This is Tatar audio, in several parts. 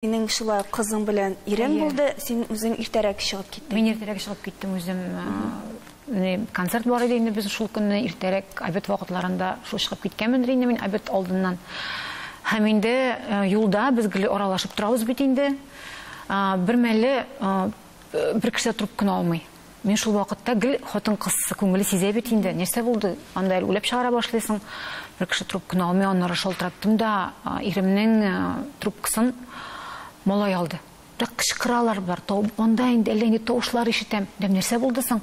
Синең шулай кызың белән ирен булды, син үзең иртәрәк чыгып киттең. Мин иртәрәк чыгып киттем үзем. Концерт бар иде инде без шул көнне иртәрәк обед вакытларында шул чыгып киткәнмен инде мин обед алдыннан. Һәм инде юлда без гел аралашып торабыз бит инде. Бер мәле бер кеше трубканы алмый. Мин шул вакытта гел хатын-кыз күңеле сизә бит инде. Нәрсә булды? Анда үлеп чыгара башлыйсың. Бер кеше трубканы алмый, аннары шалтыраттым да иремнең трубкасын малай алды. Бирок кычкыралар бар. Онда инде әллә инде тавышлар ишетәм. Дәм нәрсә булды соң?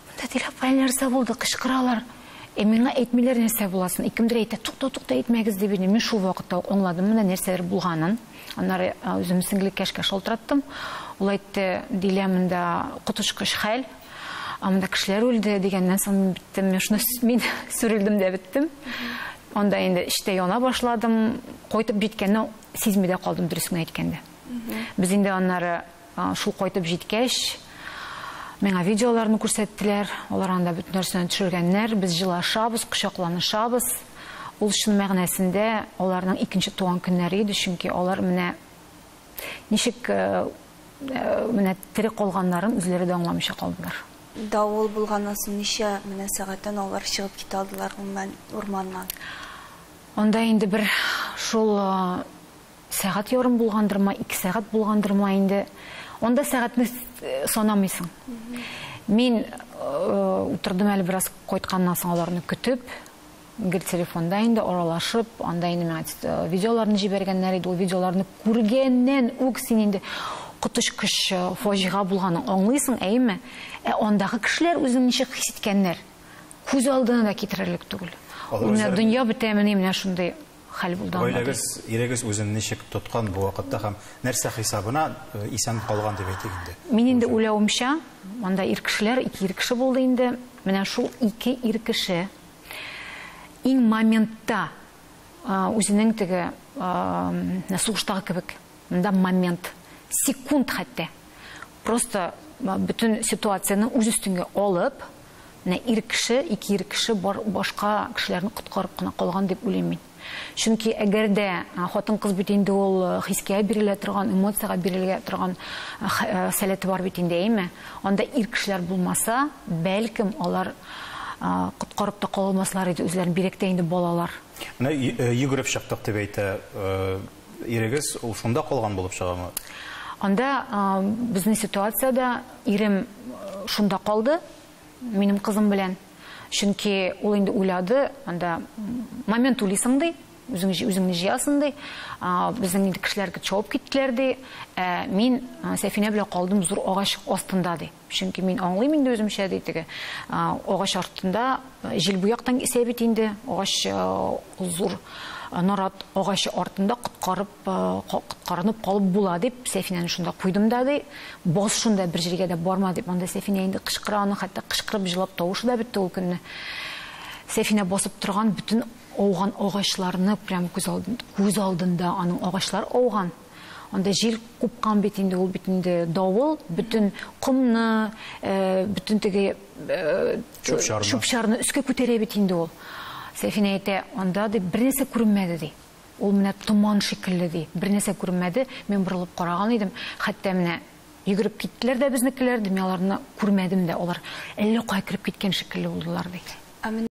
Монда телефон нәрсә булды? Кычкыралар. Миңа әйтмиләр нәрсә буласын. Кемдер әйтә, туктау әйтмәгез дип инде. Мин шул вакытта аңладым, менә нәрсәдер булганын. Аннары үзем сеңлеккәшкә шалтыраттым. Ул әйтте, диләмендә котышкыч хәл. Анда кешеләр үлде дигәннән соң биттем. Мин сүрелдем дә биттем. Анда инде эштә яна башладым. Кайтып җиткәнне сизми дә калдым дөресен әйткәндә. Без инде аннары шул кайтып җиткәч, миңа видеоларны күрсәттеләр. Алар анда бөтен нәрсәне төшергәннәр. Без җылашабыз, кочакланышабыз. Ул шун мәгънәсендә аларның икенче туган көннәре иде, чөнки алар менә ничек менә тере калганнарын үзләре дә аңламыйча калдылар. Давыл булганнан соң ничә менә сәгатьтән алар чыгып китә алдылар урманнан. Анда инде бер шул сәгать ярым булгандырма, 2 сәгать булгандырма инде. Анда сәгатьне санамыйсың. Мин утырдым әле бераз кайтканнан соң аларны көтеп, гел телефонда инде аралашып, анда инде миңа видеоларны җибәргәннәр иде. Ул видеоларны күргәннән үк син инде котышкыч фаҗига булганын аңлыйсың, әйме? Андагы кешеләр үзен ничек хис иткәннәр? Күз алдына да китерерлек түгел. Менә дөнья бетәмени менә шундый хәл булды. Ирегез үзен ничек тоткан бу вакытта һәм нәрсә хисабына исән калган дип әйтик инде. Мин инде уйлавымча, анда ир кешеләр, 2 ир кеше булды инде. Менә шул 2 ир кеше иң моментта үзенең теге сугыштагы кебек, монда момент, секунд хәтта. Просто bütün ситуацияны үз өстенә алып, менә ир кеше, 2 ир кеше башка кешеләрне коткарып кына калган дип уйлыйм мин. Чөнки әгәр дә хатын-кыз бит инде ул хискә бирелә торган, эмоцияга бирелә торган сәләте бар бит инде, әйме? Анда ир кешеләр булмаса, бәлкем алар коткарып та калмаслар иде, үзләрен биректә инде балалар. Менә йөгереп чыктык дип әйтә. Ирегез ул шунда калган булып чыгамы? Анда безнең ситуациядә ирем шунда калды, минем кызым белән. Чөнки ул инде уйлады, анда момент уйлыйсың ди, үзеңне җыясың ди. Безнең инде кешеләргә чабып киттеләр ди. Мин Сәфинә белән калдым зур агач астында ди. Чөнки мин аңлыйм инде үземчә ди теге. Агач артында җил бу яктан исә бит инде. Агач зур нарат агач артында коткарынып калып була дип Сәфинәне шунда куйдым да ди. Бас шунда бер җиргә дә барма дип. Анда Сәфинә инде кычкыраны, хәтта кычкырып җылап тавышы да бетте ул көнне. Сәфинә басып торган bütün ауган агачларны прям күз алдында аның агачлар ауган. Анда җил купкан бит инде, ул бит инде давыл, bütün кумны, bütün теге чүп-чарны өскә күтәрә бит инде ул. Сәфинә әйтә, анда дип бернәрсә күренмәде ди. Ул менә томан шикелле ди. Бернәрсә күренмәде. Мин борылып караган идем. Хәтта менә йөгереп киттеләр дә безнекеләр ди. Мин аларны күрмәдем дә. Алар әллә кай кирип киткән шикелле булдылар ди.